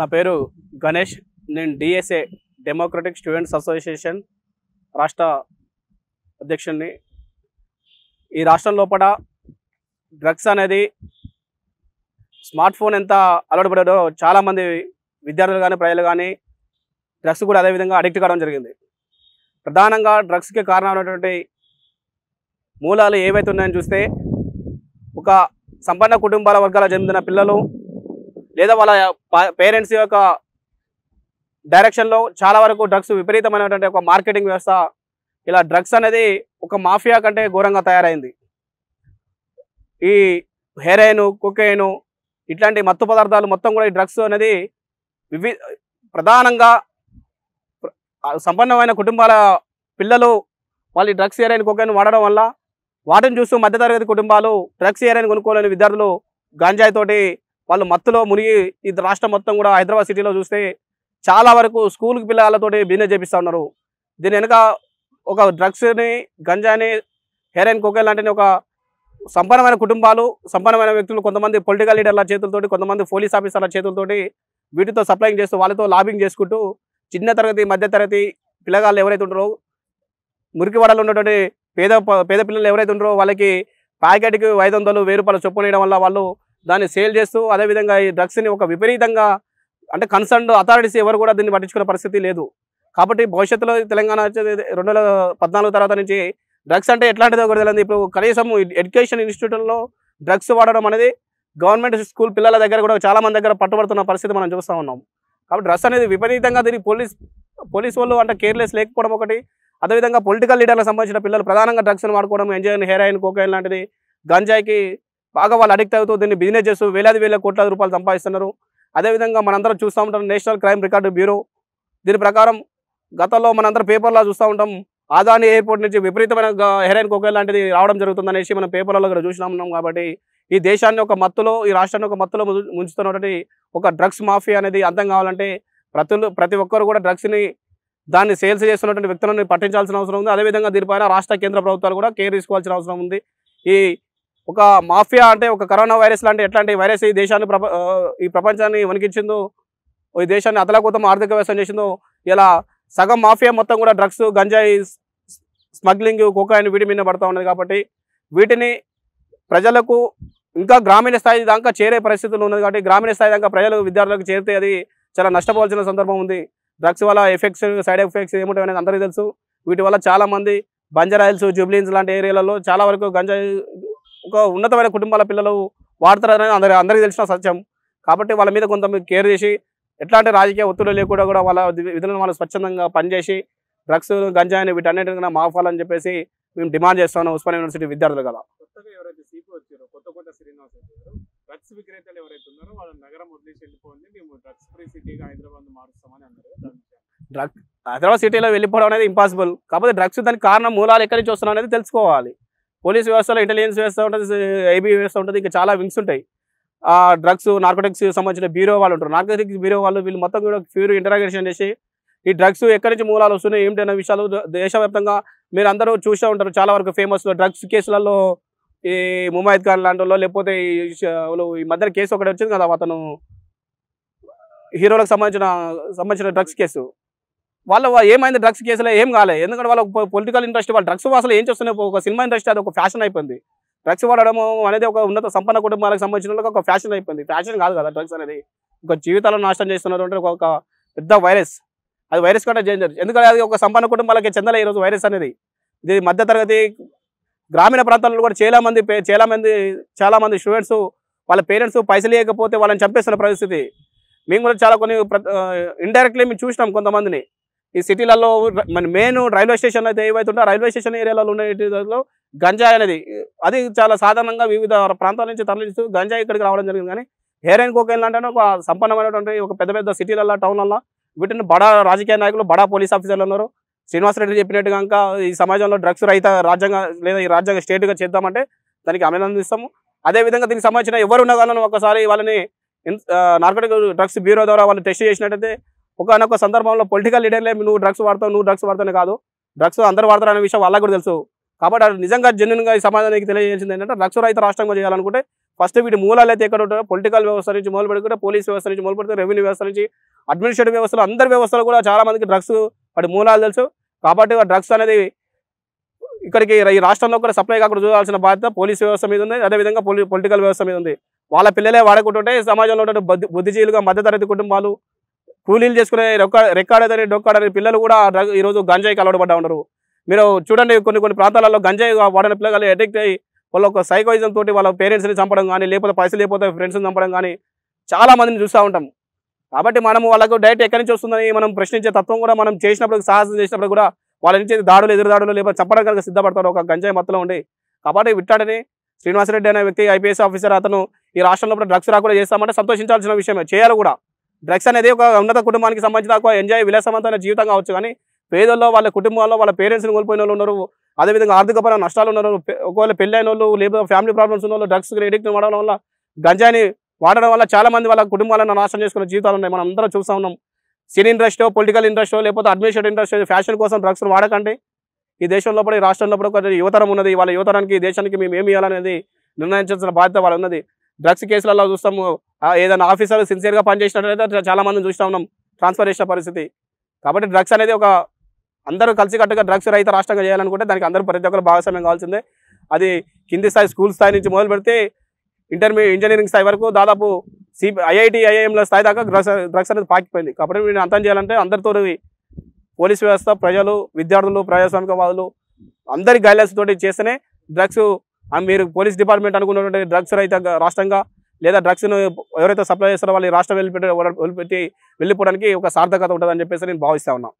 నా పేరు గణేష్. నేను డిఎస్ఏ డెమోక్రటిక్ స్టూడెంట్స్ అసోసియేషన్ రాష్ట్ర అధ్యక్షుడిని. ఈ రాష్ట్రం లోపల డ్రగ్స్ అనేది స్మార్ట్ ఫోన్ ఎంత అలవాటు పడారో చాలామంది విద్యార్థులు కానీ ప్రజలు కానీ డ్రగ్స్ కూడా అదేవిధంగా అడిక్ట్ కావడం జరిగింది. ప్రధానంగా డ్రగ్స్కి కారణమైనటువంటి మూలాలు ఏవైతే ఉన్నాయని చూస్తే, ఒక సంపన్న కుటుంబాల వర్గాల చెందిన పిల్లలు లేదా వాళ్ళ పేరెంట్స్ యొక్క డైరెక్షన్లో చాలా వరకు డ్రగ్స్ విపరీతమైనటువంటి ఒక మార్కెటింగ్ వ్యవస్థ, ఇలా డ్రగ్స్ అనేది ఒక మాఫియా కంటే ఘోరంగా తయారైంది. ఈ హెరాయిన్, కొకైన్ ఇట్లాంటి మత్తు పదార్థాలు మొత్తం కూడా ఈ డ్రగ్స్ అనేది ప్రధానంగా సంపన్నమైన కుటుంబాల పిల్లలు వాళ్ళు ఈ డ్రగ్స్, హెరాయిన్, కొకైన్ వాడడం వల్ల వాటిని చూస్తూ మధ్యతరగతి కుటుంబాలు డ్రగ్స్, హెరాయిన్ కొనుక్కోలేని విద్యార్థులు గాంజాయితోటి వాళ్ళు మత్తులో మునిగి ఈ రాష్ట్రం మొత్తం కూడా హైదరాబాద్ సిటీలో చూస్తే చాలా వరకు స్కూల్కి పిల్లలతోటి బిజినెస్ చేపిస్తూ ఉన్నారు. దీని వెనుక ఒక డ్రగ్స్ని, గంజాని, హెరాయిన్, కొకైన్ లాంటివి ఒక సంపన్నమైన కుటుంబాలు, సంపన్నమైన వ్యక్తులు, కొంతమంది పొలిటికల్ లీడర్ల చేతులతోటి, కొంతమంది పోలీస్ ఆఫీసర్ల చేతులతోటి వీటితో సప్లైంగ్ చేస్తూ వాళ్ళతో లాబింగ్ చేసుకుంటూ చిన్న తరగతి, మధ్య తరగతి పిల్లగాళ్ళు ఎవరైతే ఉంటారో, మురికివాడలో ఉన్నటువంటి పేద పిల్లలు ఎవరైతే ఉంటారో వాళ్ళకి ప్యాకెట్కి 500, 1000 రూపాయలు చొప్పున వేయడం వల్ల వాళ్ళు దాన్ని సేల్ చేస్తూ, అదేవిధంగా ఈ డ్రగ్స్ని ఒక విపరీతంగా అంటే కన్సర్న్డ్ అథారిటీస్ ఎవరు కూడా దీన్ని పట్టించుకునే పరిస్థితి లేదు. కాబట్టి భవిష్యత్తులో తెలంగాణ 2014 తర్వాత నుంచి డ్రగ్స్ అంటే ఎట్లాంటిదో కూడా తెలియదు. ఇప్పుడు కనీసం ఎడ్యుకేషన్ ఇన్స్టిట్యూట్లలో డ్రగ్స్ వాడడం అనేది గవర్నమెంట్ స్కూల్ పిల్లల దగ్గర కూడా చాలా మంది దగ్గర పట్టుబడుతున్న పరిస్థితి మనం చూస్తూ ఉన్నాం. కాబట్టి డ్రగ్స్ అనేది విపరీతంగా దీన్ని పోలీస్ వాళ్ళు అంటే కేర్లెస్ లేకపోవడం ఒకటి, అదేవిధంగా పొలిటికల్ లీడర్లకు సంబంధించిన పిల్లలు ప్రధానంగా డ్రగ్స్ని వాడుకోవడం, హెరాయిన్, కొకైన్ లాంటిది, గంజాయికి బాగా వాళ్ళు అడిక్ట్ అవుతూ దీన్ని బిజినెస్ చేస్తూ వేల కోట్ల రూపాయలు సంపాదిస్తున్నారు. అదేవిధంగా మనందరం చూస్తూ ఉంటాం నేషనల్ క్రైమ్ రికార్డు బ్యూరో, దీని ప్రకారం గతంలో మనందరం పేపర్లో చూస్తూ ఉంటాం, ఆదాని ఎయిర్పోర్ట్ నుంచి విపరీతమైన హెరాయిన్, కొకైన్ లాంటిది రావడం జరుగుతుందనేసి మనం పేపర్లలో కూడా చూసినాం. కాబట్టి ఈ దేశాన్ని ఒక మత్తులో, ఈ రాష్ట్రాన్ని ఒక మత్తులో ముంచుతున్నటువంటి ఒక డ్రగ్స్ మాఫియా అనేది అంతం కావాలంటే ప్రతి ఒక్కరు కూడా డ్రగ్స్ని దాన్ని సేల్స్ చేస్తున్నటువంటి వ్యక్తులను పట్టించాల్సిన అవసరం ఉంది. అదేవిధంగా దీనిపైన రాష్ట్ర కేంద్ర ప్రభుత్వాలు కూడా కేర్ తీసుకోవాల్సిన అవసరం ఉంది. ఈ ఒక మాఫియా అంటే ఒక కరోనా వైరస్ లాంటి ఎట్లాంటి వైరస్ ఈ దేశాన్ని ఈ ప్రపంచాన్ని వణికించిందో, ఈ దేశాన్ని అతలాకుతం ఆర్థిక వ్యవస్థ చేసిందో, ఇలా సగం మాఫియా మొత్తం కూడా డ్రగ్స్, గంజాయి స్మగ్లింగ్, కొకైన్ వీటి మీద పడుతూ ఉన్నది. కాబట్టి వీటిని ప్రజలకు ఇంకా గ్రామీణ స్థాయి దాకా చేరే పరిస్థితులు ఉన్నది. కాబట్టి గ్రామీణ స్థాయి దాకా ప్రజలు, విద్యార్థులకు చేరితే అది చాలా నష్టపోవాల్సిన సందర్భం ఉంది. డ్రగ్స్ వల్ల ఎఫెక్ట్స్, సైడ్ ఎఫెక్ట్స్ ఏముంటాయి అనేది అందరికీ తెలుసు. వీటి వల్ల చాలామంది బంజారాయిల్స్, జూబ్లీహిల్స్ లాంటి ఏరియాలలో చాలా వరకు గంజాయి ఒక ఉన్నతమైన కుటుంబాల పిల్లలు వాడతారని అందరికీ తెలిసిన సత్యం. కాబట్టి వాళ్ళ మీద కొంత కేర్ చేసి ఎట్లాంటి రాజకీయ ఒత్తిడి లేకుండా కూడా వాళ్ళ విధులను వాళ్ళు స్వచ్ఛందంగా పనిచేసి డ్రగ్స్, గంజాయిని వీటన్నిటికన్నా మాఫాలని చెప్పేసి మేము డిమాండ్ చేస్తున్నాం ఉస్మానియా యూనివర్సిటీ విద్యార్థులు కదా. కొత్తగా ఎవరైతే సీపీ వచ్చారో కొత్తకోట శ్రీనివాస్ గారు, డ్రగ్స్ విక్రేతలు ఎవరైతే ఉన్నారో వాళ్ళ నగరం వదిలేసి వెళ్ళిపోయింది, మేము డ్రగ్స్ ఫ్రీ సిటీగా హైదరాబాద్ మారుస్తామని అన్నారు. హైదరాబాద్ సిటీలో వెళ్ళిపోవడం అనేది ఇంపాసిబుల్. కాకపోతే డ్రగ్స్ దానికి కారణం, మూలాలు ఎక్కడి నుంచి వస్తున్నాయి అనేది తెలుసుకోవాలి. పోలీస్ వ్యవస్థలో ఇంటెలిజెన్స్ వ్యవస్థ ఉంటుంది, ఐబీ వ్యవస్థ ఉంటుంది, ఇంకా చాలా వింగ్స్ ఉంటాయి. డ్రగ్స్, నార్కోటిక్స్ సంబంధించిన బ్యూరో వాళ్ళు ఉంటారు. నార్కోటిక్స్ బ్యూరో వాళ్ళు వీళ్ళు మొత్తం కూడా ప్యూర్ ఇంటరాగేషన్ చేసి ఈ డ్రగ్స్ ఎక్కడి నుంచి మూలాలు వస్తున్నాయి ఏమిటి అనే విషయాలు దేశవ్యాప్తంగా మీరు అందరూ చూస్తూ ఉంటారు. చాలా వరకు ఫేమస్ డ్రగ్స్ కేసులలో ఈ ముమైద్ ఖాన్ లాంటి వాళ్ళు, లేకపోతే ఈ మధ్యన కేసు ఒకటి వచ్చింది కదా, అతను హీరోలకు సంబంధించిన డ్రగ్స్ కేసు. వాళ్ళు ఏమైంది డ్రగ్స్ కేసులో ఏం కాలేదు, ఎందుకంటే వాళ్ళ పొలిటికల్ ఇంట్రెస్ట్, వాళ్ళ డ్రగ్స్ అసలు ఏం చేస్తున్నాయి, ఒక సినిమా ఇండస్ట్రీ అది ఒక ఫ్యాషన్ అయిపోయింది. డ్రగ్స్ వాడడం అనేది ఒక ఉన్నత సంపన్న కుటుంబాలకు సంబంధించిన వాళ్ళకి ఒక ఫ్యాషన్ అయిపోయింది. ఫ్యాషన్ కాదు కదా డ్రగ్స్ అనేది, ఒక జీవితాలను నాశనం చేస్తున్నటువంటి ఒక పెద్ద వైరస్. అది వైరస్ కంటే డేంజర్, ఎందుకంటే అది ఒక సంపన్న కుటుంబాలకి చెందలే ఈరోజు వైరస్ అనేది. ఇది మధ్యతరగతి గ్రామీణ ప్రాంతాల్లో కూడా చాలా మంది స్టూడెంట్స్ వాళ్ళ పేరెంట్స్ పైసలు లేకపోతే వాళ్ళని చంపేస్తున్న పరిస్థితి. మేము కూడా చాలా కొన్ని ఇండైరెక్ట్లీ మేము చూసినాం కొంతమందిని ఈ సిటీలలో. మెయిన్ రైల్వే స్టేషన్ అయితే ఏవైతే ఉంటే రైల్వే స్టేషన్ ఏరియాలో ఉన్న గంజాయి అనేది అది చాలా సాధారణంగా వివిధ ప్రాంతాల నుంచి తరలిస్తూ గంజాయి ఇక్కడికి రావడం జరిగింది. కానీ హెరాయిన్, కొకైన్ లాంటి ఒక సంపన్నమైనటువంటి ఒక పెద్ద సిటీలలో, టౌన్లలో వీటిని బడా రాజకీయ నాయకులు, బడా పోలీస్ ఆఫీసర్లు ఉన్నారు. శ్రీనివాసరెడ్డి చెప్పినట్టుగా ఇంకా ఈ సమాజంలో డ్రగ్స్ రహిత రాజ్యాంగ లేదా ఈ రాజ్యాంగ స్టేట్గా చేద్దామంటే దానికి అభినందిస్తాము. అదేవిధంగా దీనికి సంబంధించిన ఎవరు ఉన్నా కానీ ఒకసారి వాళ్ళని నార్కోటిక్ డ్రగ్స్ బ్యూరో ద్వారా వాళ్ళు టెస్ట్ చేసినట్టయితే ఒకనొక సందర్భంలో పొలిటికల్ లీడర్లే నువ్వు డ్రగ్స్ వాడతానే కాదు, డ్రగ్స్ అందరూ వాడతారు అనే విషయం వాళ్ళకు కూడా తెలుసు. కాబట్టి నిజంగా జెన్యున్గా ఈ సమాజానికి తెలియజేసింది ఏంటంటే డ్రగ్స్ రహిత రాష్ట్రంగా చేయాలనుకుంటే ఫస్ట్ వీటి మూలాలు అయితే ఎక్కడ ఉంటారో పొలిటికల్ వ్యవస్థ నుంచి మొదలు పెట్టుకుంటే పోలీస్ వ్యవస్థ నుంచి మొదలు పెడితే రెవెన్యూ వ్యవస్థ నుంచి అడ్మినిస్ట్రేటివ్ వ్యవస్థలు అందరి వ్యవస్థలు కూడా చాలా మందికి డ్రగ్స్ వాటి మూలాలు తెలుసు. కాబట్టి ఆ డ్రగ్స్ అనేది ఇక్కడికి ఈ రాష్ట్రంలో కూడా సప్లై కాకుండా చూడాల్సిన బాధ్యత పోలీస్ వ్యవస్థ మీద ఉంది. అదేవిధంగా పొలిటికల్ వ్యవస్థ మీద ఉంది. వాళ్ళ పిల్లలే వాడుకుంటుంటే సమాజంలో ఉన్న బుద్ధిజీవులుగా మధ్యతరగతి కుటుంబాలు కూలీలు చేసుకునే రెక్కాడదని డొక్కాడని పిల్లలు కూడా ఈరోజు గంజాయికి అలవాటు పడ్డా ఉన్నారు. మీరు చూడండి, కొన్ని ప్రాంతాలలో గంజాయి వాడిన పిల్లలు అడిక్ట్ అయ్యి వాళ్ళ ఒక సైకోయిజం తోటి వాళ్ళ పేరెంట్స్ని చంపడం కానీ, లేకపోతే పైసలు లేకపోతే ఫ్రెండ్స్ని చంపడం కానీ చాలా మందిని చూస్తూ ఉంటాం. కాబట్టి మనము వాళ్ళకు డైరెక్ట్ ఎక్కడి నుంచి వస్తుందని మనం ప్రశ్నించే తత్వం కూడా మనం చేసినప్పుడు, సాహసం చేసినప్పుడు కూడా వాళ్ళ నుంచి ఎదురు దాడులు లేకపోతే చంపడం కనుక సిద్ధపడతారు ఒక గంజాయి మత్తులో ఉండి. కాబట్టి విట్టాడని శ్రీనివాసరెడ్డి అనే వ్యక్తి ఐపీఎస్ ఆఫీసర్, అతను ఈ రాష్ట్రంలో డ్రగ్స్ రాకుండా చేస్తామంటే సంతోషించాల్సిన విషయమే, చేయాలి కూడా. డ్రగ్స్ అనేది ఒక ఉన్నత కుటుంబానికి సంబంధించిన ఒక ఎంజాయ్ విలాసవంతమైన జీవితం కావచ్చు, కానీ పేదల్లో వాళ్ళ కుటుంబాల్లో వాళ్ళ పేరెంట్స్ని కోల్పోయిన వాళ్ళు ఉన్నారు. అదేవిధంగా ఆర్థికపరమైన నష్టాలు ఉన్నారు. ఒకవేళ పెళ్ళైన వాళ్ళు లేకపోతే ఫ్యామిలీ ప్రాబ్లమ్స్ ఉన్న వాళ్ళు డ్రగ్స్ ఎడిక్ట్ వాడడం వల్ల, గంజాయిని వాడడం వల్ల చాలా మంది వాళ్ళ కుటుంబాలను నాశనం చేసుకునే జీవితాలు ఉన్నాయి. మనం అందరం చూస్తూ ఉన్నాం. సినీ ఇండస్ట్రీ, పొలిటికల్ ఇండస్ట్రీ, లేకపోతే అడ్మినిస్ట్రేటివ్ ఇండస్ట్రీ, ఫ్యాషన్ కోసం డ్రగ్స్ వాడకండి. ఈ దేశంలో ఈ రాష్ట్రంలో ఒక యువతరం ఉన్నది. వాళ్ళ యువతరానికి ఈ దేశానికి మేము ఏమి ఇవ్వాలనేది నిర్ణయించాల్సిన బాధ్యత వాళ్ళు ఉన్నది. డ్రగ్స్ కేసులలో చూస్తాము, ఏదైనా ఆఫీసర్ సిన్సియర్గా పనిచేసినట్లయితే చాలా మందిని చూస్తూ ఉన్నాం ట్రాన్స్ఫర్ చేసిన పరిస్థితి. కాబట్టి డ్రగ్స్ అనేది ఒక అందరూ కలిసికట్టుగా డ్రగ్స్ రహిత రాష్ట్రంగా చేయాలనుకుంటే దానికి అందరూ ప్రతి ఒక్కరు భాగస్వామ్యం కావాల్సిందే. అది కింది స్థాయి స్కూల్ స్థాయి నుంచి మొదలు పెడితే ఇంజనీరింగ్ స్థాయి వరకు దాదాపు ఐఐటి ఐఐఎంల స్థాయి దాకా డ్రగ్స్ అనేది పాకిపోయింది. కాబట్టి వీటిని అంతం చేయాలంటే అందరితో పోలీస్ వ్యవస్థ, ప్రజలు, విద్యార్థులు, ప్రజాస్వామికవాదులు అందరి గైడ్లైన్స్ తోటి చేస్తేనే డ్రగ్స్ మీరు పోలీస్ డిపార్ట్మెంట్ అనుకున్నటువంటి డ్రగ్స్ రహిత రాష్ట్రంగా, లేదా డ్రగ్స్ను ఎవరైతే సప్లై చేస్తారో వాళ్ళు ఈ రాష్ట్రం వెళ్ళిపోవడానికి ఒక సార్థకత ఉంటుందని చెప్పేసి నేను భావిస్తా ఉన్నాను.